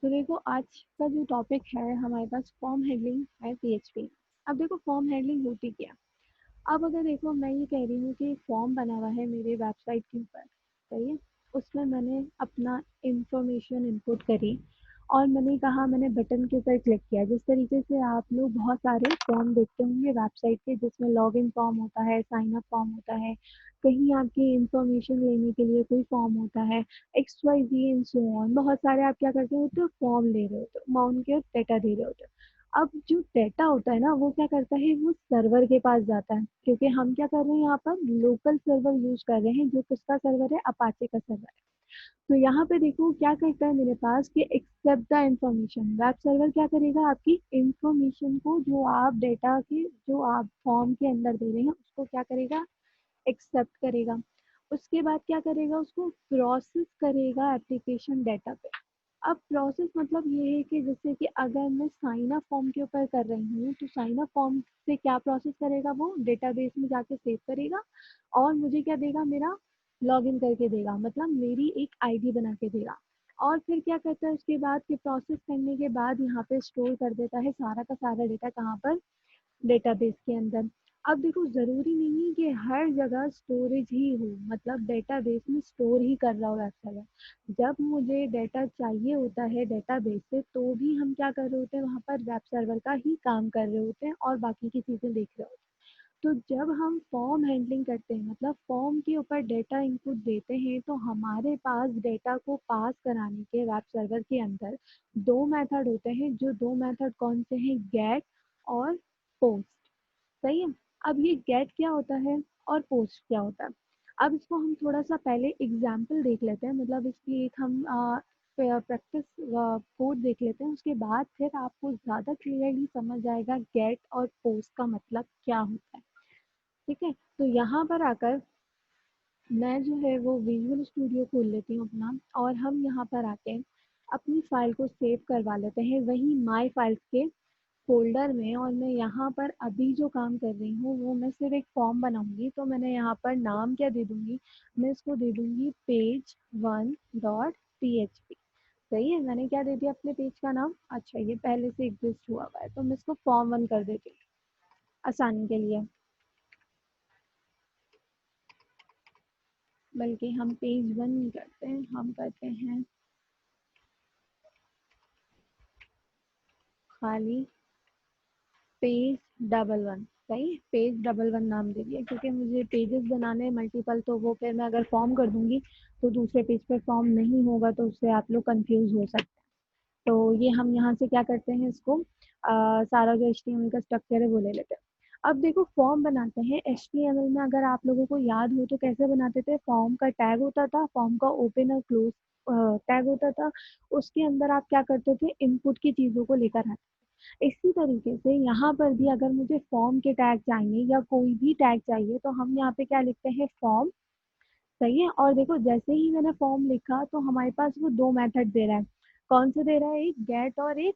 तो देखो आज का जो टॉपिक है हमारे पास फॉर्म हैंडलिंग है पीएचपी। अब देखो फॉर्म हैंडलिंग होती क्या है। अब अगर देखो मैं ये कह रही हूँ कि एक फॉर्म बना हुआ है मेरे वेबसाइट के ऊपर, सही है। उसमें मैंने अपना इंफॉर्मेशन इनपुट करी और मैंने कहा, मैंने बटन के ऊपर क्लिक किया। जिस तरीके से आप लोग बहुत सारे फॉर्म देखते होंगे वेबसाइट के, जिसमें लॉगिन फॉर्म होता है, साइन अप फॉर्म होता है, कहीं आपकी इंफॉर्मेशन लेने के लिए कोई फॉर्म होता है, X Y Z and so on. बहुत सारे आप क्या करते होते हो, फॉर्म ले रहे होते हो, अमाउंट के डेटा दे रहे होते हो। अब जो डेटा होता है ना, वो क्या करता है, वो सर्वर के पास जाता है, क्योंकि हम क्या कर रहे हैं, यहाँ पर लोकल सर्वर यूज कर रहे हैं। जो किसका सर्वर है, अपाचे का सर्वर है। तो यहाँ पे देखो क्या करता है मेरे पास कि accept the information. Web server क्या करेगा, आपकी इंफॉर्मेशन को, जो आप डेटा के, जो आप फॉर्म के अंदर दे रहे हैं, उसको क्या करेगा, एक्सेप्ट करेगा। उसके बाद क्या करेगा, उसको प्रोसेस करेगा एप्लीकेशन डेटा पे। अब प्रोसेस मतलब ये है कि जैसे कि अगर मैं साइन अप फॉर्म के ऊपर कर रही हूँ, तो साइन अप फॉर्म से क्या प्रोसेस करेगा, वो डेटाबेस में जाके सेव करेगा और मुझे क्या देगा, मेरा लॉगिन करके देगा, मतलब मेरी एक आईडी बना के देगा। और फिर क्या करता है उसके बाद कि प्रोसेस करने के बाद यहाँ पे स्टोर कर देता है सारा का सारा डेटा, कहाँ पर, डेटाबेस के अंदर। अब देखो जरूरी नहीं है कि हर जगह स्टोरेज ही हो, मतलब डेटाबेस में स्टोर ही कर रहा हो वेब सर्वर। जब मुझे डेटा चाहिए होता है डेटाबेस से, तो भी हम क्या कर रहे होते हैं, वहाँ पर वेब सर्वर का ही काम कर रहे होते हैं और बाकी की चीजें देख रहे होते हैं। तो जब हम फॉर्म हैंडलिंग करते हैं, मतलब फॉर्म के ऊपर डेटा इनपुट देते हैं, तो हमारे पास डेटा को पास कराने के वेब सर्वर के अंदर दो मेथड होते हैं। जो दो मेथड कौन से हैं, गेट और पोस्ट, सही है। अब ये गेट क्या होता है और पोस्ट क्या होता है, अब इसको हम थोड़ा सा पहले एग्जाम्पल देख लेते हैं, मतलब इसकी एक हम प्रैक्टिस कोड देख लेते हैं। उसके बाद फिर आपको ज़्यादा क्लियरली समझ आएगा गेट और पोस्ट का मतलब क्या होता है। ठीक है, तो यहाँ पर आकर मैं जो है वो विजुअल स्टूडियो खोल लेती हूँ अपना, और हम यहाँ पर आके अपनी फाइल को सेव करवा लेते हैं वही माई फाइल्स के फोल्डर में। और मैं यहाँ पर अभी जो काम कर रही हूँ, वो मैं सिर्फ एक फॉर्म बनाऊंगी। तो मैंने यहाँ पर नाम क्या दे दूंगी, मैं इसको दे दूंगी page1.php। सही है, मैंने क्या दे दिया अपने पेज का नाम। अच्छा, ये पहले से एग्जिस्ट हुआ है, तो मैं इसको फॉर्म 1 कर देती हूँ आसानी के लिए। बल्कि हम पेज 1 नहीं करते हैं, हम करते हैं खाली पेज 1। सही, पेज 1 नाम दे दिया, क्योंकि मुझे पेजेस बनाने मल्टीपल, तो वो फिर मैं अगर फॉर्म कर दूंगी तो दूसरे पेज पे फॉर्म नहीं होगा, तो उससे आप लोग कंफ्यूज हो सकते हैं। तो ये हम यहाँ से क्या करते हैं, इसको सारा जो HTML का स्ट्रक्चर है वो ले लेते हैं। अब देखो फॉर्म बनाते हैं HTML में, अगर आप लोगों को याद हो तो कैसे बनाते थे, फॉर्म का टैग होता था, फॉर्म का ओपन और क्लोज टैग होता था। उसके अंदर आप क्या करते थे, इनपुट की चीजों को लेकर आते थे। इसी तरीके से यहाँ पर भी अगर मुझे फॉर्म के टैग चाहिए या कोई भी टैग चाहिए, तो हम यहाँ पे क्या लिखते हैं, फॉर्म। सही है, और देखो जैसे ही मैंने फॉर्म लिखा, तो हमारे पास वो दो मेथड दे रहा है। कौन से दे रहा है, एक गेट और एक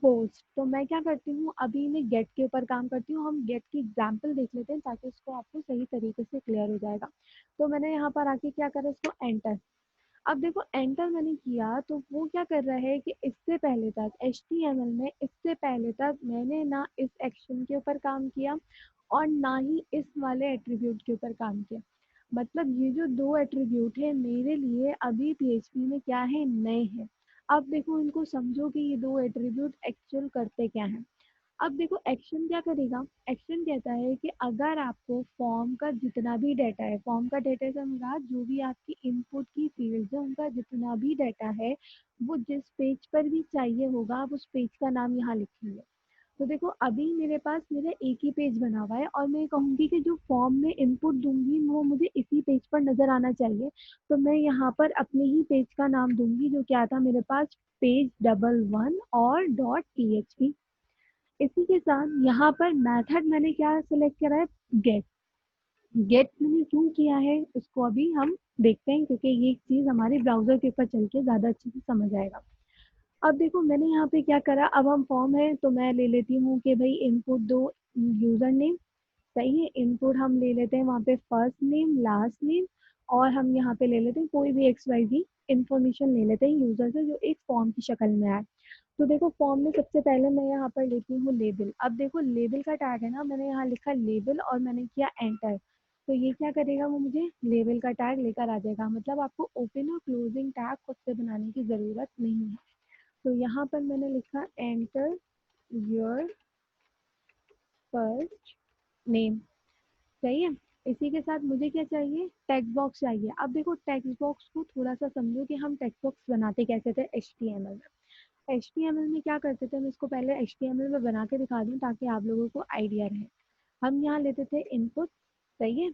पोस्ट। तो मैं क्या करती हूँ, अभी मैं गेट के ऊपर काम करती हूँ। हम गेट की एग्जाम्पल देख लेते हैं, ताकि उसको आपको सही तरीके से क्लियर हो जाएगा। तो मैंने यहाँ पर आके क्या करा, इसको एंटर। अब देखो एंटर मैंने किया, तो वो क्या कर रहा है कि इससे पहले तक HTML में, इससे पहले तक मैंने ना इस एक्शन के ऊपर काम किया और ना ही इस वाले एट्रीब्यूट के ऊपर काम किया। मतलब ये जो दो एट्रीब्यूट है मेरे लिए अभी PHP में क्या है, नए हैं। अब देखो इनको समझो कि ये दो एट्रीब्यूट एक्चुअल करते क्या हैं। अब देखो एक्शन क्या करेगा, एक्शन कहता है कि अगर आपको फॉर्म का जितना भी डाटा है, फॉर्म का डाटा से मुराद जो भी आपकी इनपुट की फील्ड है, उनका जितना भी डाटा है, वो जिस पेज पर भी चाहिए होगा, आप उस पेज का नाम यहाँ लिखेंगे। तो देखो अभी मेरे पास मेरा एक ही पेज बना हुआ है, और मैं कहूँगी कि जो फॉर्म में इनपुट दूंगी वो मुझे इसी पेज पर नजर आना चाहिए। तो मैं यहाँ पर अपने ही पेज का नाम दूंगी, जो क्या था मेरे पास, page1 और .php। इसी के साथ यहाँ पर मेथड मैंने क्या सेलेक्ट करा है, गेट। गेट मैंने क्यों किया है, इसको अभी हम देखते हैं, क्योंकि ये चीज हमारे ब्राउजर के ऊपर चल के ज्यादा अच्छे से समझ आएगा। अब देखो मैंने यहाँ पे क्या करा, अब हम फॉर्म है तो मैं ले लेती हूँ कि भाई इनपुट दो, यूजर नेम। सही है, इनपुट हम ले लेते हैं वहाँ पे फर्स्ट नेम, लास्ट नेम, और हम यहाँ पे ले लेते हैं कोई भी XYZ इंफॉर्मेशन ले लेते हैं यूजर से जो एक फॉर्म की शक्ल में आए। तो देखो फॉर्म में सबसे पहले मैं यहाँ पर लेती हूँ लेबल। अब देखो लेबल का टैग है ना, मैंने यहाँ लिखा लेबल और मैंने किया एंटर। तो ये क्या करेगा, वो मुझे लेबल का टैग लेकर आ जाएगा। मतलब आपको ओपन और क्लोजिंग टैग खुद से बनाने की ज़रूरत नहीं है। तो यहाँ पर मैंने लिखा एंटर योर फर्स्ट नेम। सही है। इसी के साथ मुझे क्या चाहिए, टेक्स्ट बॉक्स चाहिए। अब देखो टेक्स्ट बॉक्स को थोड़ा सा समझो कि हम टेक्स्ट बॉक्स बनाते कैसे थे HTML में। HTML में क्या करते थे, मैं इसको पहले HTML में बना के दिखा दूँ ताकि आप लोगों को आइडिया रहे। हम यहाँ लेते थे इनपुट। सही है।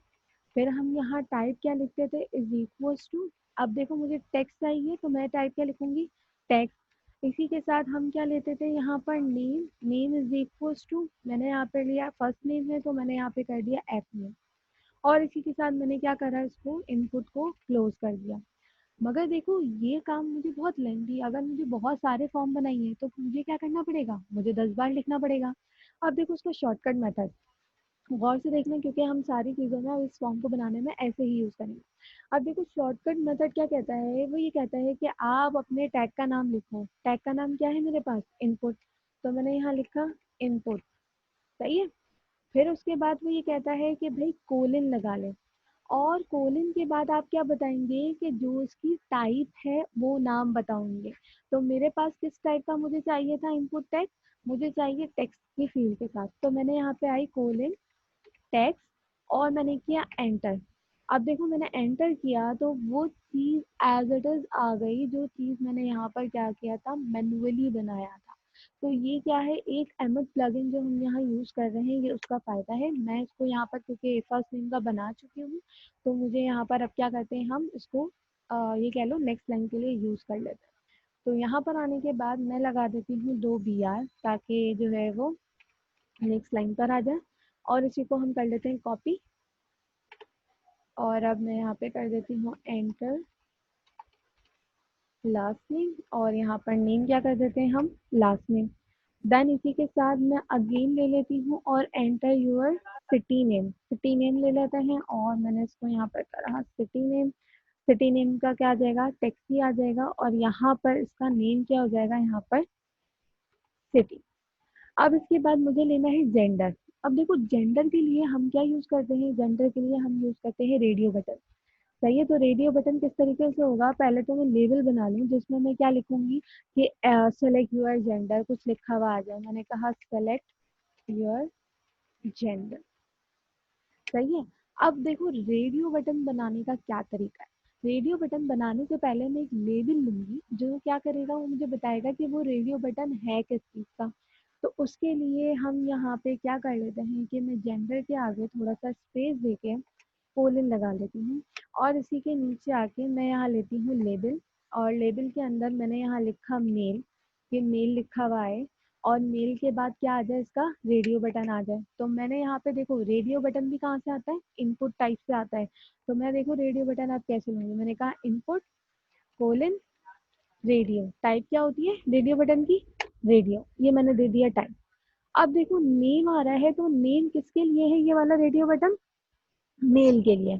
फिर हम यहाँ टाइप क्या लिखते थे, इज इक्वल्स टू। अब देखो मुझे टेक्स्ट चाहिए तो मैं टाइप क्या लिखूंगी, टेक्स्ट। इसी के साथ हम क्या लेते थे यहाँ पर name. Name is equals to, मैंने यहाँ पे लिया फर्स्ट नेम है तो मैंने यहाँ पे कर दिया एफ नेम। और इसी के साथ मैंने क्या करा, इसको इनपुट को क्लोज कर दिया। मगर देखो ये काम मुझे बहुत लेंथी, अगर मुझे बहुत सारे फॉर्म बनाइए तो मुझे क्या करना पड़ेगा, मुझे 10 बार लिखना पड़ेगा। अब देखो उसका शॉर्टकट मेथड गौर से देखना, क्योंकि हम सारी चीज़ों में इस फॉर्म को बनाने में ऐसे ही यूज़ करेंगे। अब देखो शॉर्टकट मेथड क्या कहता है, वो ये कहता है कि आप अपने टैग का नाम लिखो। टैग का नाम क्या है मेरे पास, इनपुट। तो मैंने यहाँ लिखा इनपुट। सही है। फिर उसके बाद वो ये कहता है कि भाई कोलन लगा ले। और कोलन के बाद आप क्या बताएंगे कि जो उसकी टाइप है वो नाम बताओगे। तो मेरे पास किस टाइप का मुझे चाहिए था इनपुट टैग, मुझे चाहिए टेक्स्ट की फील्ड के साथ। तो मैंने यहाँ पे आई कोलन टेक्स्ट और मैंने किया एंटर। अब देखो मैंने एंटर किया तो वो चीज़ एज इट इज़ आ गई, जो चीज़ मैंने यहाँ पर क्या किया था, मैन्युअली बनाया था। तो ये क्या है, एक एमएड प्लगइन जो हम यहाँ यूज़ कर रहे हैं, ये उसका फ़ायदा है। मैं इसको यहाँ पर क्योंकि फर्स्ट नेम का बना चुकी हूँ, तो मुझे यहाँ पर अब क्या करते हैं, हम इसको ये कह लो नेक्स्ट लाइन के लिए यूज़ कर लेते हैं। तो यहाँ पर आने के बाद मैं लगा देती हूँ 2 BR, ताकि जो है वो नेक्स्ट लाइन पर आ जाए। और इसी को हम कर लेते हैं कॉपी। और अब मैं यहाँ पे कर देती हूँ एंटर लास्ट नेम, और यहाँ पर नेम क्या कर देते हैं हम, लास्ट नेम। देन इसी के साथ मैं अगेन ले लेती हूँ और enter your city name. City name ले लेते हैं और मैंने इसको यहाँ पर करा सिटी नेम। सिटी नेम का क्या आ जाएगा, टैक्सी आ जाएगा। और यहाँ पर इसका नेम क्या हो जाएगा, यहाँ पर सिटी। अब इसके बाद मुझे लेना है जेंडर। अब देखो जेंडर के लिए हम क्या यूज करते हैं, जेंडर के लिए हम यूज करते हैं रेडियो बटन। सही है। तो रेडियो बटन किस तरीके से होगा, पहले तो मैं लेबल बना लूँ जिसमें मैं क्या लिखूंगी कि सेलेक्ट योर जेंडर, कुछ लिखा हुआ आ जाए। मैंने कहा सेलेक्ट योर जेंडर। सही है। अब देखो रेडियो बटन बनाने का क्या तरीका है। रेडियो बटन बनाने से पहले मैं एक लेबल लूंगी जो क्या करेगा, वो मुझे बताएगा कि वो रेडियो बटन है किस चीज़ का। तो उसके लिए हम यहाँ पे क्या कर लेते हैं कि मैं जेंडर के आगे थोड़ा सा स्पेस देके कोलन लगा लेती हूँ। और इसी के नीचे आके मैं यहाँ लेती हूँ लेबल। और लेबल के अंदर मैंने यहाँ लिखा मेल, ये मेल लिखा हुआ है। और मेल के बाद क्या आ जाए, इसका रेडियो बटन आ जाए। तो मैंने यहाँ पे देखो रेडियो बटन भी कहाँ से आता है, इनपुट टाइप से आता है। तो मैं देखो रेडियो बटन आप कैसे लूँगी, मैंने कहा इनपुट कोलन रेडियो। टाइप क्या होती है रेडियो बटन की, रेडियो। ये मैंने दे दिया टाइप। अब देखो नेम आ रहा है, तो नेम किसके लिए है ये वाला रेडियो बटन, मेल के लिए।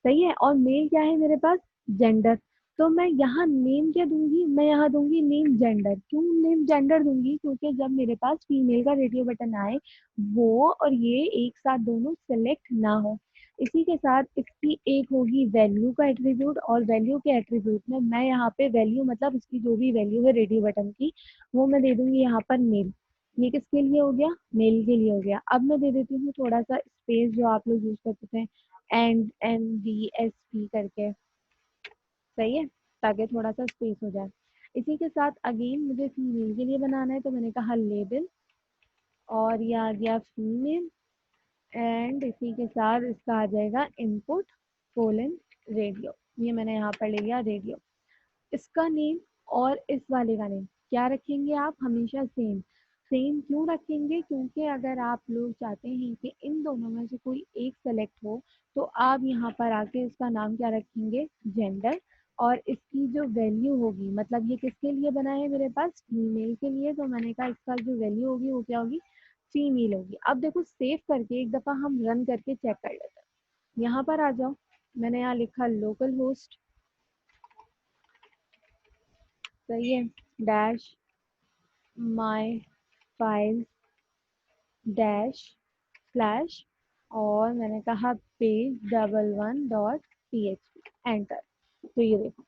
सही है। और मेल क्या है मेरे पास, जेंडर। तो मैं यहाँ नेम क्या दूंगी, मैं यहाँ दूंगी नेम जेंडर। क्यों नेम जेंडर दूंगी, क्योंकि जब मेरे पास फीमेल का रेडियो बटन आए, वो और ये एक साथ दोनों सेलेक्ट ना हो। इसी के साथ इसकी एक होगी वैल्यू का एट्रीब्यूट, और वैल्यू के एट्रीब्यूट में मैं यहाँ पे वैल्यू मतलब इसकी जो भी वैल्यू है रेडियो बटन की, वो मैं दे दूंगी यहाँ पर मेल। ये किसके लिए हो गया, मेल के लिए हो गया। अब मैं दे देती हूँ थोड़ा सा स्पेस जो आप लोग यूज करते थे, NDSP करके। सही है। ताकि थोड़ा सा स्पेस हो जाए। इसी के साथ अगेन मुझे फीमेल के लिए बनाना है, तो मैंने कहा लेबल और ये आ गया फीमेल। एंड इसी के साथ इसका आ जाएगा इनपुट कोलन रेडियो। ये मैंने यहाँ पर ले लिया रेडियो। इसका नेम और इस वाले का नेम क्या रखेंगे आप, हमेशा सेम। सेम क्यों रखेंगे, क्योंकि अगर आप लोग चाहते हैं कि इन दोनों में से कोई एक सेलेक्ट हो, तो आप यहाँ पर आके इसका नाम क्या रखेंगे, जेंडर। और इसकी जो वैल्यू होगी, मतलब ये किसके लिए बना है मेरे पास, फीमेल के लिए, तो मैंने कहा इसका जो वैल्यू होगी वो क्या होगी, फीमेल होगी। अब देखो सेव करके एक दफ़ा हम रन करके चेक कर लेते हैं। यहाँ पर आ जाओ, मैंने यहाँ लिखा लोकल होस्ट सही है, dash my file dash slash, और मैंने कहा page double one dot P H P, enter. तो ये देखो,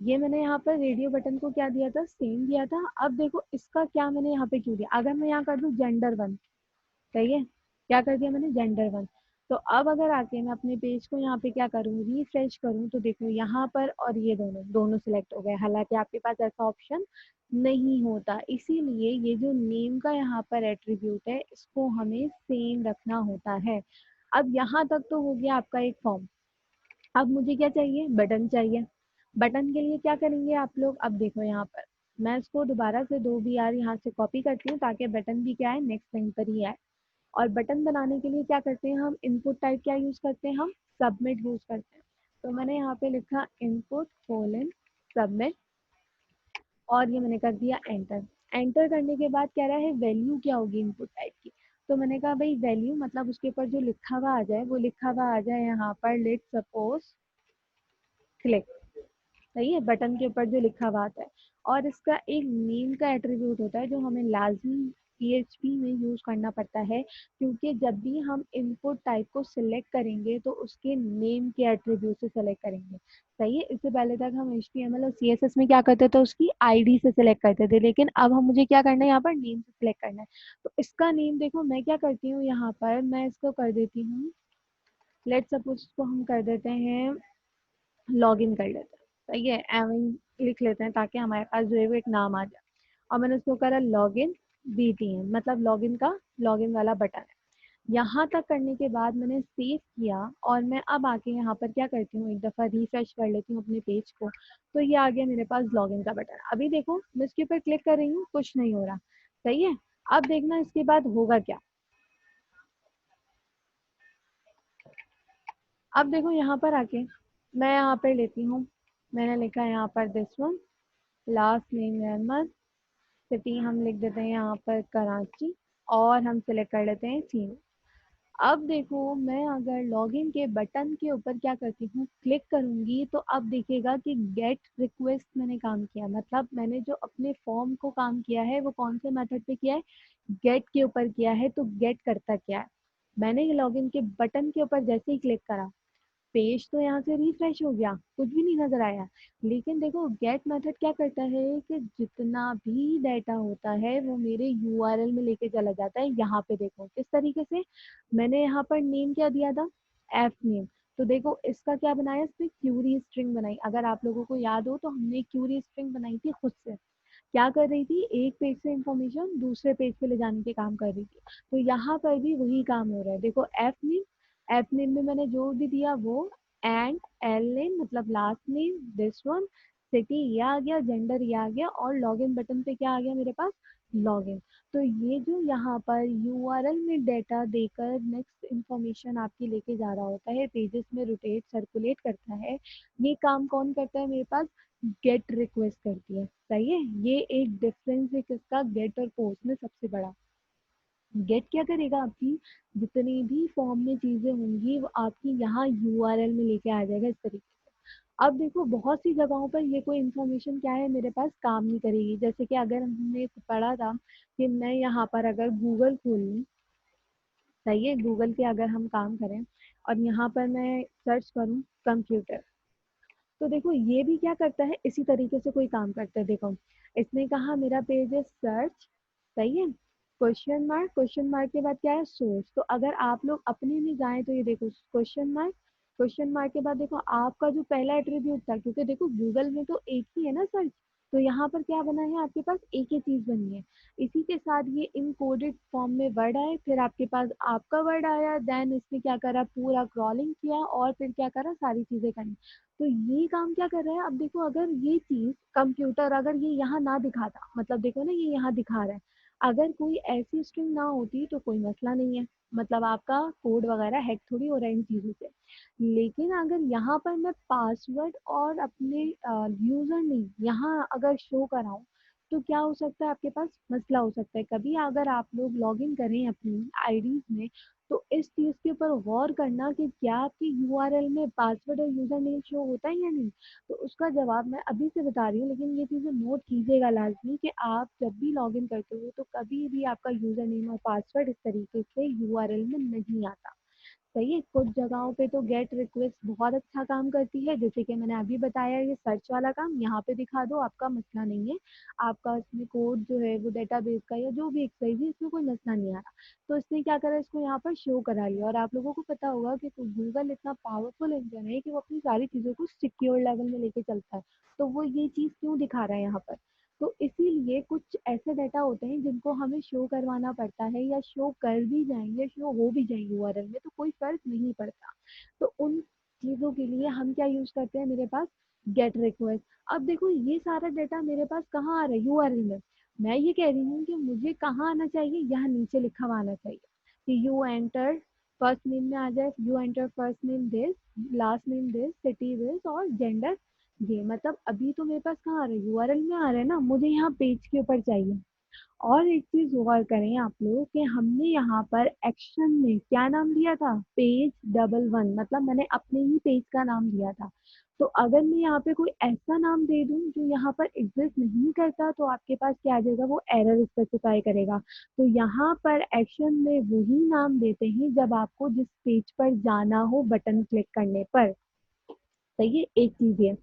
ये मैंने यहाँ पर रेडियो बटन को क्या दिया था, सेम दिया था। अब देखो इसका क्या मैंने यहाँ पे क्यों दिया, अगर मैं यहाँ कर दूँ जेंडर वन, सही है, क्या कर दिया मैंने, जेंडर वन। तो अब अगर आके मैं अपने पेज को यहाँ पे क्या करूँ, रिफ्रेश करूँ, तो देखो यहाँ पर और ये दोनों दोनों सिलेक्ट हो गए, हालांकि आपके पास ऐसा ऑप्शन नहीं होता। इसीलिए ये जो नेम का यहाँ पर एट्रीब्यूट है, इसको हमें सेम रखना होता है। अब यहाँ तक तो हो गया आपका एक फॉर्म। अब मुझे क्या चाहिए, बटन चाहिए। बटन के लिए क्या करेंगे आप लोग, अब देखो यहाँ पर मैं इसको दोबारा से 2 BR यहाँ से कॉपी करती हूँ, ताकि बटन भी क्या है, नेक्स्ट लाइन पर ही आए। और बटन बनाने के लिए क्या करते हैं हम, इनपुट टाइप क्या यूज करते हैं हम, सबमिट यूज करते हैं। तो मैंने यहाँ पे लिखा इनपुट कोलन सबमिट, और ये मैंने कर दिया एंटर। एंटर करने के बाद कह रहा है वैल्यू क्या होगी इनपुट टाइप की। तो मैंने कहा भाई वैल्यू मतलब उसके ऊपर जो लिखा हुआ आ जाए, वो लिखा हुआ आ जाए यहाँ पर, लेट सपोज क्लिक। सही है, बटन के ऊपर जो लिखा हुआ आता है। और इसका एक नेम का एट्रीब्यूट होता है, जो हमें लाजमी पीएचपी में यूज करना पड़ता है, क्योंकि जब भी हम इनपुट टाइप को सिलेक्ट करेंगे तो उसके नेम के एट्रीब्यूट से सिलेक्ट करेंगे। सही है, इससे पहले तक हम एचटीएमएल और सीएसएस में क्या करते थे, उसकी आईडी से सिलेक्ट करते थे, लेकिन अब हम मुझे क्या करना है, यहाँ पर नेम से सिलेक्ट करना है। तो इसका नेम देखो मैं क्या करती हूँ, यहाँ पर मैं इसको कर देती हूँ, लेट सपोज इसको हम कर देते हैं, लॉग इन कर लेते हैं। सही है, एविन लिख लेते हैं, ताकि हमारे पास जो है वो एक नाम आ जाए। और मैंने उसको करा लॉग इन BTN, मतलब लॉगिन का, लॉगिन वाला बटन है। यहाँ तक करने के बाद मैंने सेव किया, और मैं अब आके यहाँ पर क्या करती हूँ, एक दफ़ा रिफ्रेश कर लेती हूँ अपने पेज को। तो ये आ गया मेरे पास लॉगिन का बटन। अभी देखो मैं इसके ऊपर क्लिक कर रही हूँ, कुछ नहीं हो रहा। सही है, अब देखना इसके बाद होगा क्या। अब देखो यहाँ पर आके मैं यहाँ पर लेती हूँ, मैंने लिखा है यहाँ पर this one, last name Ahmed, city हम लिख देते हैं यहाँ पर कराची, और हम सिलेक्ट कर लेते हैं फीमेल। अब देखो मैं अगर लॉगिन के बटन के ऊपर क्या करती हूँ, क्लिक करूंगी, तो अब देखिएगा कि गेट रिक्वेस्ट मैंने काम किया, मतलब मैंने जो अपने फॉर्म को काम किया है वो कौन से मेथड पे किया है, गेट के ऊपर किया है। तो गेट करता क्या है, मैंने ये लॉगिन के बटन के ऊपर जैसे ही क्लिक करा, पेज तो यहाँ से रिफ्रेश हो गया, कुछ भी नहीं नजर आया। लेकिन देखो गेट मेथड क्या करता है कि जितना भी डाटा होता है वो मेरे यूआरएल में लेके चला जाता है। यहाँ पे देखो किस तरीके से, मैंने यहाँ पर नेम क्या दिया था, एफ नेम। तो देखो इसका क्या बनाया, इसने क्यूरी स्ट्रिंग बनाई। अगर आप लोगों को याद हो तो हमने क्यूरी स्ट्रिंग बनाई थी खुद से, क्या कर रही थी, एक पेज से इंफॉर्मेशन दूसरे पेज पे ले जाने के काम कर रही थी। तो यहाँ पर भी वही काम हो रहा है। देखो एफ नेम में मैंने जो भी दिया वो, एंड एल नेम मतलब last name, this one, city ये आ गया, जेंडर ये आ गया, और लॉगिन बटन पे क्या आ गया मेरे पास, लॉगिन। तो ये जो यहाँ पर यूआरएल में डेटा देकर नेक्स्ट इंफॉर्मेशन आपकी लेके जा रहा होता है, पेजेस में रोटेट सर्कुलेट करता है, ये काम कौन करता है मेरे पास, गेट रिक्वेस्ट करती है। सही है, ये एक डिफरेंस है किसका, गेट और पोस्ट में सबसे बड़ा। गेट क्या करेगा, आपकी जितनी भी फॉर्म में चीजें होंगी वो आपकी यहाँ यूआरएल में लेके आ जाएगा, इस तरीके से। अब देखो बहुत सी जगहों पर ये कोई इंफॉर्मेशन क्या है मेरे पास काम नहीं करेगी, जैसे कि अगर हमने पढ़ा था कि मैं यहाँ पर अगर गूगल खोल लूँ, सही है, गूगल के अगर हम काम करें, और यहाँ पर मैं सर्च करूँ कंप्यूटर, तो देखो ये भी क्या करता है, इसी तरीके से कोई काम करता है। देखो इसने कहा मेरा पेज है सर्च, सही है, क्वेश्चन मार्क, क्वेश्चन मार्क के बाद क्या है, सोर्स। तो अगर आप लोग अपने में जाएं तो ये देखो क्वेश्चन मार्क, क्वेश्चन मार्क के बाद देखो आपका जो पहला एट्रीब्यूट था, क्योंकि देखो गूगल में तो एक ही है ना सर्च, तो यहाँ पर क्या बना है, आपके पास एक ही चीज बनी है। इसी के साथ ये इनकोडेड फॉर्म में वर्ड आए, फिर आपके पास आपका वर्ड आया, देन इसने क्या करा, पूरा क्रॉलिंग किया, और फिर क्या करा, सारी चीजें करी। तो ये काम क्या कर रहा है, अब देखो अगर ये चीज कंप्यूटर अगर ये यहाँ ना दिखाता, मतलब देखो ना ये यहाँ दिखा रहा है, अगर कोई ऐसी स्ट्रिंग ना होती तो कोई मसला नहीं है, मतलब आपका कोड वगैरह हैक थोड़ी हो रहा है इन चीजों से। लेकिन अगर यहाँ पर मैं पासवर्ड और अपने यूजर नेम यहाँ अगर शो कराऊं, तो क्या हो सकता है, आपके पास मसला हो सकता है। कभी अगर आप लोग लॉग इन करें अपनी आईडीज में, तो इस चीज के ऊपर गौर करना कि क्या आपकी यूआरएल में पासवर्ड और यूजर नेम शो होता है या नहीं। तो उसका जवाब मैं अभी से बता रही हूँ, लेकिन ये चीजें नोट कीजिएगा लाजमी कि आप जब भी लॉग इन करते हो तो कभी भी आपका यूजर नेम और पासवर्ड इस तरीके से यूआरएल में नहीं आता। सही है। कुछ जगहों पे तो गेट रिक्वेस्ट बहुत अच्छा काम करती है, जैसे कि मैंने अभी बताया ये सर्च वाला काम यहाँ पे दिखा दो, आपका मसला नहीं है। आपका इसमें कोड जो है वो डेटाबेस का या जो भी एक्सरसाइज है इसमें कोई मसला नहीं आ रहा। तो इसने क्या करा, इसको यहाँ पर शो करा लिया। और आप लोगों को पता होगा कि गूगल इतना पावरफुल इंजन है कि वो अपनी सारी चीजों को सिक्योर लेवल में लेके चलता है। तो वो ये चीज क्यों दिखा रहा है यहाँ पर। तो इसीलिए कुछ ऐसे डाटा होते हैं जिनको हमें शो करवाना पड़ता है, या शो कर भी जाएंगे या शो हो भी जाएंगे यूआरएल में तो कोई फर्क नहीं पड़ता। तो उन चीजों के लिए हम क्या यूज करते हैं, मेरे पास गेट रिक्वेस्ट। अब देखो ये सारा डाटा मेरे पास कहाँ आ रहा है, यूआरएल में। मैं ये कह रही हूँ कि मुझे कहाँ आना चाहिए, यहाँ नीचे लिखा हुआ आना चाहिए कि यू एंटर, फर्स्ट नेम में आ जाए you enter first name this, last name this, city this और जेंडर ये। मतलब अभी तो मेरे पास कहाँ आ रहा है, यूआरएल में आ रहा है ना, मुझे यहाँ पेज के ऊपर चाहिए। और एक चीज गौर करें आप लोग कि हमने यहाँ पर एक्शन में क्या नाम दिया था, पेज डबल वन, मतलब मैंने अपने ही पेज का नाम दिया था। तो अगर मैं यहाँ पे कोई ऐसा नाम दे दूं जो यहाँ पर एग्जिस्ट नहीं करता तो आपके पास क्या आ जाएगा, वो एरर स्पेसिफाई करेगा। तो यहाँ पर एक्शन में वही नाम देते हैं जब आपको जिस पेज पर जाना हो बटन क्लिक करने पर। सही है, एक चीज ये।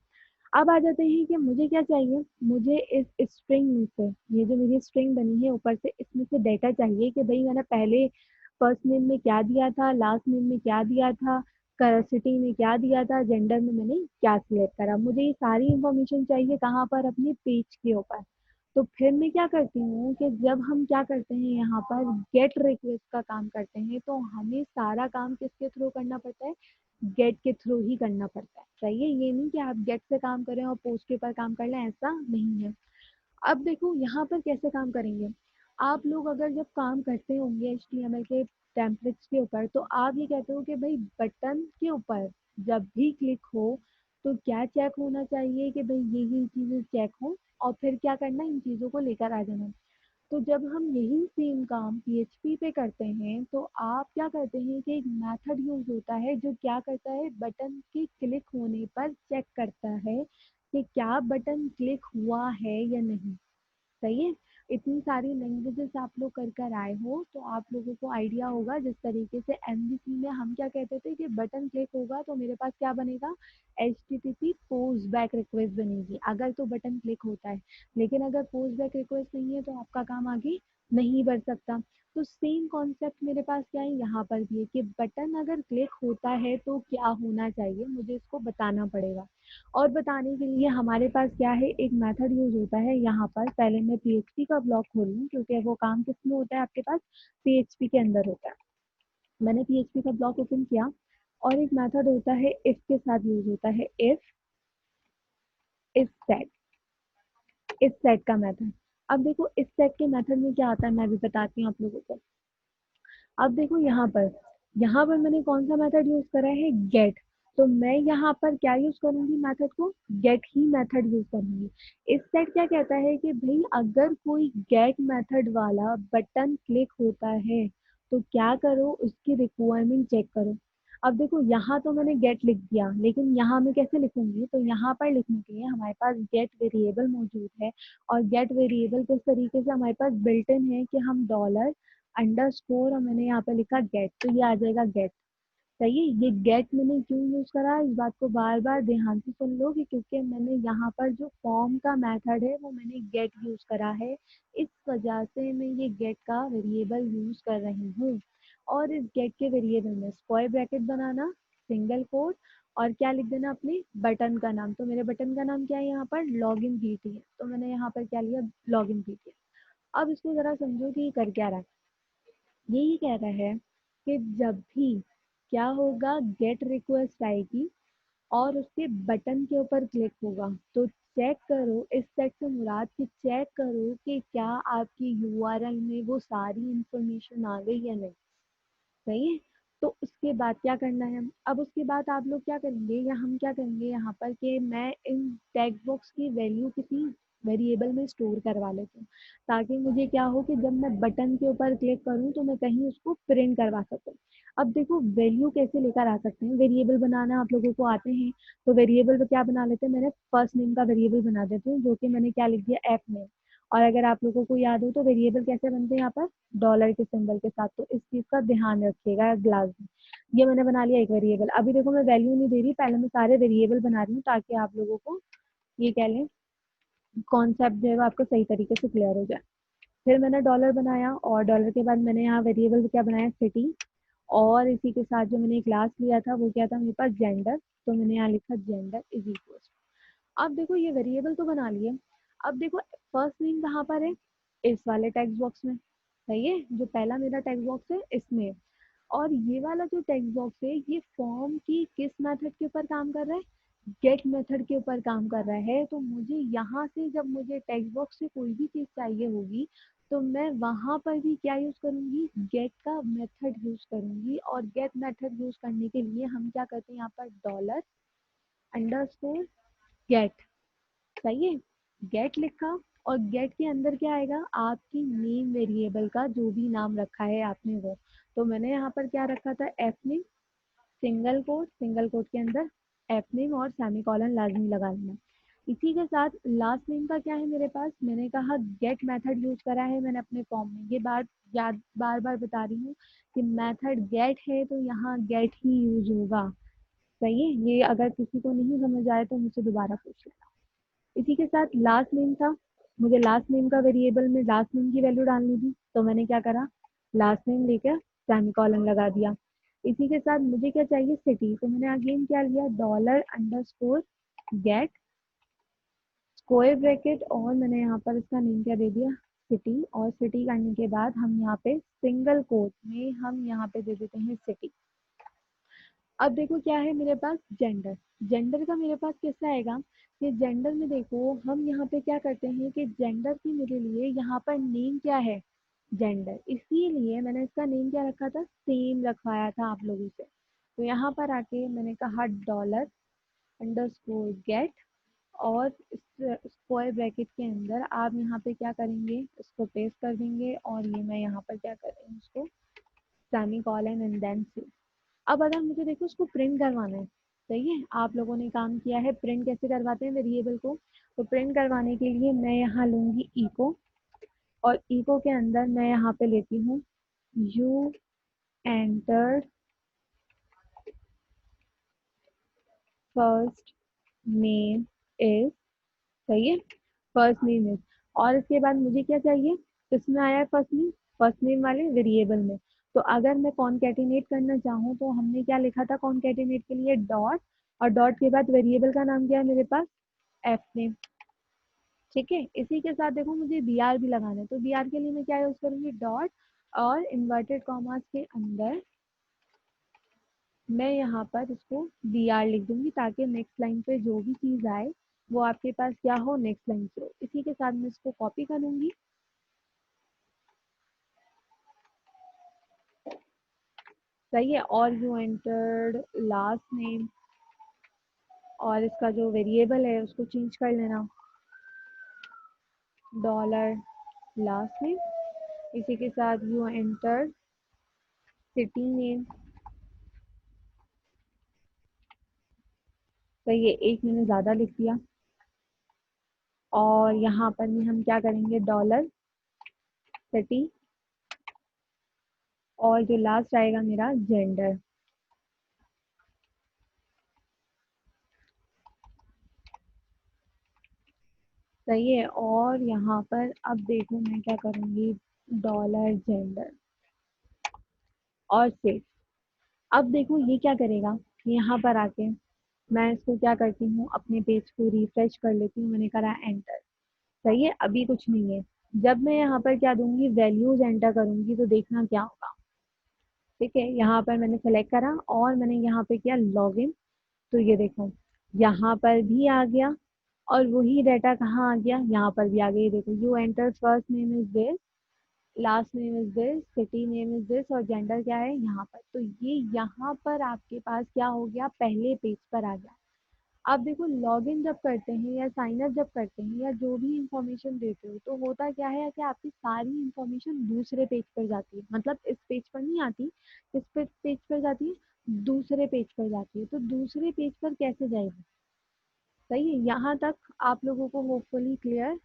अब आ जाते हैं कि मुझे क्या चाहिए, मुझे इस स्ट्रिंग में से, ये जो मेरी स्ट्रिंग बनी है ऊपर से, इसमें से डेटा चाहिए कि भाई मैंने पहले फर्स्ट नेम में क्या दिया था, लास्ट नेम में क्या दिया था, सिटी में क्या दिया था, जेंडर में मैंने क्या सिलेक्ट करा। मुझे ये सारी इंफॉर्मेशन चाहिए कहाँ पर, अपने पेज के ऊपर। तो फिर मैं क्या करती हूँ कि जब हम क्या करते हैं यहाँ पर गेट रिक्वेस्ट का काम करते हैं तो हमें सारा काम किसके थ्रू करना पड़ता है, गेट के थ्रू ही करना पड़ता है। सही है, ये नहीं कि आप गेट से काम करें और पोस्ट के ऊपर काम कर लें, ऐसा नहीं है। अब देखो यहाँ पर कैसे काम करेंगे। आप लोग अगर जब काम करते होंगे एचटीएमएल के टेम्पलेट्स के ऊपर तो आप ये कहते हो कि भाई बटन के ऊपर जब भी क्लिक हो तो क्या चेक होना चाहिए कि भाई ये चीजें चेक हो, और फिर क्या करना, इन चीजों को लेकर आ जाना। तो जब हम यही सेम काम पीएचपी पे करते हैं तो आप क्या करते हैं कि एक मेथड यूज होता है जो क्या करता है, बटन के क्लिक होने पर चेक करता है कि क्या बटन क्लिक हुआ है या नहीं। सही है। इतनी सारी लैंग्वेजेस आप लोग कर कर आए हो तो आप लोगों को आइडिया होगा, जिस तरीके से एमवीसी में हम क्या कहते थे कि बटन क्लिक होगा तो मेरे पास क्या बनेगा, H T T P post back request बनेगी अगर तो बटन क्लिक होता है। लेकिन अगर पोस्ट बैक रिक्वेस्ट नहीं है तो आपका काम आगे नहीं बढ़ सकता। तो सेम कॉन्सेप्ट मेरे पास क्या है यहाँ पर भी है कि बटन अगर क्लिक होता है तो क्या होना चाहिए, मुझे इसको बताना पड़ेगा। और बताने के लिए हमारे पास क्या है, एक मेथड यूज होता है यहाँ पर। पहले मैं पीएचपी का ब्लॉक खोल लूँ क्योंकि वो काम किस में होता है आपके पास, पीएचपी के अंदर होता है। मैंने पीएचपी का ब्लॉक ओपन किया और एक मेथड होता है इफ के साथ यूज होता है, इफ सेट, इस सेट का मेथड। अब देखो इस सेट के मेथड में क्या आता है मैं भी बताती हूँ आप लोगों को। अब देखो यहाँ पर मैंने कौन सा मेथड यूज करा है, गेट। तो मैं यहाँ पर क्या यूज करूंगी, मेथड को गेट ही मेथड यूज करूंगी। इस सेट क्या कहता है कि भाई अगर कोई गेट मेथड वाला बटन क्लिक होता है तो क्या करो, उसकी रिक्वायरमेंट चेक करो। अब देखो यहाँ तो मैंने गेट लिख दिया, लेकिन यहाँ मैं कैसे लिखूंगी, तो यहाँ पर लिखने के लिए हमारे पास गेट वेरिएबल मौजूद है। और गेट वेरिएबल किस तरीके से हमारे पास बिल्ट इन है कि हम डॉलर अंडरस्कोर और मैंने यहाँ पे लिखा गेट, तो ये आ जाएगा गेट। सही है। ये गेट मैंने क्यों यूज करा, इस बात को बार बार ध्यान से सुन लो कि क्योंकि मैंने यहाँ पर जो फॉर्म का मेथड है वो मैंने गेट यूज करा है, इस वजह से मैं ये गेट का वेरिएबल यूज कर रही हूँ। और इस गेट के वेरिएबल में स्क्वायर ब्रैकेट बनाना, सिंगल कोट, और क्या लिख देना, अपने बटन का नाम। तो मेरे बटन का नाम क्या है यहाँ पर, लॉग इन पीटी है, तो मैंने यहाँ पर क्या लिया, लॉग इन पीटी। अब इसको जरा समझो कि ये कर क्या रहा है। यही कह रहा है कि जब भी क्या होगा, गेट रिक्वेस्ट आएगी और उसके बटन के ऊपर क्लिक होगा तो चेक करो, इस सेट से मुराद कि चेक करो कि क्या आपकी यूआरएल में वो सारी इंफॉर्मेशन आ गई या नहीं। सही है। तो उसके बाद क्या करना है, अब उसके बाद आप लोग क्या करेंगे या हम क्या करेंगे यहाँ पर कि मैं इन टेक्स्ट बॉक्स की वैल्यू किसी वेरिएबल में स्टोर करवा लेती हूँ, ताकि मुझे क्या हो कि जब मैं बटन के ऊपर क्लिक करूँ तो मैं कहीं उसको प्रिंट करवा सकूँ। अब देखो वैल्यू कैसे लेकर आ सकते हैं, वेरिएबल बनाना आप लोगों को आते हैं, तो वेरिएबल पे क्या बना लेते हैं, मैंने फर्स्ट नेम का वेरिएबल बना देती हूँ, जो कि मैंने क्या लिख दिया, एफ नेम। और अगर आप लोगों को याद हो तो वेरिएबल कैसे बनते हैं यहाँ पर, डॉलर के सिंबल के साथ, तो इस चीज का ध्यान रखिएगा ग्लास में। ये मैंने बना लिया एक वेरिएबल। अभी देखो मैं वैल्यू नहीं दे रही, पहले मैं सारे वेरिएबल बना रही हूँ ताकि आप लोगों को ये कह लें कॉन्सेप्ट जो है वो आपको सही तरीके से क्लियर हो जाए। फिर मैंने डॉलर बनाया और डॉलर के बाद मैंने यहाँ वेरिएबल क्या बनाया, सिटी। और इसी के साथ जो मैंने क्लास लिया था वो क्या था मेरे पास, जेंडर। तो मैंने यहाँ लिखा जेंडर इज इक्वल। अब देखो ये वेरिएबल तो बना लिए। अब देखो फर्स्ट नेम कहाँ पर है, इस वाले टेक्स्ट बॉक्स में। सही है, जो पहला मेरा टेक्स्ट बॉक्स है इसमें। और ये वाला जो टेक्स्ट बॉक्स है ये फॉर्म की किस मेथड के ऊपर काम कर रहा है, गेट मेथड के ऊपर काम कर रहा है। तो मुझे यहाँ से जब मुझे टेक्स्ट बॉक्स से कोई भी चीज चाहिए होगी तो मैं वहां पर भी क्या यूज करूंगी, गेट का मेथड यूज करूंगी। और गेट मेथड यूज करने के लिए हम क्या करते हैं, यहाँ पर डॉलर अंडरस्कोर गेट। सही है, गेट लिखा। और गेट के अंदर क्या आएगा, आपकी नेम वेरिएबल का जो भी नाम रखा है आपने वो। तो मैंने यहाँ पर क्या रखा था, एफ नेम, सिंगल कोट के अंदर एफ नेम और सेमीकोलन लाजमी लगा लेना। इसी के साथ लास्ट नेम का क्या है मेरे पास, मैंने कहा गेट मेथड यूज करा है मैंने अपने फॉर्म में। ये बात याद बार बार बता रही हूँ कि मेथड गेट है तो यहाँ गेट ही यूज होगा। सही है, ये अगर किसी को नहीं समझ आए तो मुझसे दोबारा पूछ लेना। इसी के साथ लास्ट नेम था, मुझे लास्ट नेम का वेरिएबल में लास्ट नेम की वैल्यू डालनी थी, तो मैंने क्या करा, लास्ट नेम लेकर सेमीकोलन लगा दिया। इसी के साथ मुझे क्या चाहिए, सिटी। तो मैंने अगेन क्या लिया, dollar underscore get square bracket, और मैंने यहाँ पर इसका नेम क्या दे दिया, सिटी। और सिटी करने के बाद हम यहाँ पे सिंगल कोट में हम यहाँ पे दे देते हैं सिटी। अब देखो क्या है मेरे पास, जेंडर। जेंडर का मेरे पास कैसा आएगा कि जेंडर में देखो हम यहाँ पे क्या करते हैं कि जेंडर की मेरे लिए यहाँ पर नेम क्या है, जेंडर। इसीलिए मैंने इसका नेम क्या रखा था, सेम रखवाया था आप लोगों से। तो यहाँ पर आके मैंने कहा डॉलर अंडरस्कोर गेट, और स्क्वायर ब्रैकेट के अंदर आप यहाँ पे क्या करेंगे, इसको पेस्ट कर देंगे। और ये मैं यहाँ पर क्या कर रही हूँ, इसको सेमी कॉलन एंड देन सी। अब अगर मुझे देखो उसको प्रिंट करवाना है, सही है, आप लोगों ने काम किया है प्रिंट कैसे करवाते हैं वेरिएबल को। तो प्रिंट करवाने के लिए मैं यहाँ लूंगी इको, और इको के अंदर मैं यहाँ पे लेती हूँ you enter first name is. सही है, फर्स्ट नेम इज। और इसके बाद मुझे क्या चाहिए, किसमें आया है फर्स्ट नेम, फर्स्ट नेम वाले वेरिएबल में। तो अगर मैं कॉन्केटिनेट करना चाहूँ तो हमने क्या लिखा था कॉन्केटिनेट के लिए, डॉट। और डॉट के बाद वेरिएबल का नाम क्या है मेरे पास, एफ नेम। ठीक है, इसी के साथ देखो मुझे बी आर भी लगाना है, तो बी आर के लिए मैं क्या यूज करूंगी, डॉट और इन्वर्टेड कॉमास के अंदर मैं यहाँ पर इसको बी आर लिख दूंगी, ताकि नेक्स्ट लाइन पे जो भी चीज आए वो आपके पास क्या हो, नेक्स्ट लाइन पे हो। इसी के साथ मैं इसको कॉपी करूंगी। सही है, और यू एंटर्ड लास्ट नेम, और इसका जो वेरिएबल है उसको चेंज कर लेना, डॉलर लास्ट नेम। इसी के साथ यू एंटर्ड सिटी नेम। सही है, एक मैंने ज़्यादा लिख दिया। और यहाँ पर भी हम क्या करेंगे, डॉलर सिटी, और जो लास्ट आएगा मेरा जेंडर। सही है, और यहाँ पर अब देखो मैं क्या करूँगी, डॉलर जेंडर और सेव। अब देखो ये क्या करेगा, यहाँ पर आके मैं इसको क्या करती हूँ, अपने पेज को रिफ्रेश कर लेती हूँ, मैंने करा एंटर। सही है, अभी कुछ नहीं है। जब मैं यहाँ पर क्या दूंगी, वैल्यूज एंटर करूंगी, तो देखना क्या होगा। ठीक है, यहाँ पर मैंने सेलेक्ट करा और मैंने यहाँ पे किया लॉगिन। तो ये देखो यहाँ पर भी आ गया, और वही डाटा कहाँ आ गया, यहाँ पर भी आ गया। ये देखो you enter first name is this, last name is this, city name is this, और जेंडर क्या है यहाँ पर। तो ये यहाँ पर आपके पास क्या हो गया, पहले पेज पर आ गया। आप देखो लॉगिन जब करते हैं या साइन अप जब करते हैं या जो भी इंफॉर्मेशन देते हो तो होता क्या है कि आपकी सारी इंफॉर्मेशन दूसरे पेज पर जाती है, मतलब इस पेज पर नहीं आती, इस पेज पर जाती है, दूसरे पेज पर जाती है। तो दूसरे पेज पर कैसे जाएगी? सही है, यहाँ तक आप लोगों को होपफुली क्लियर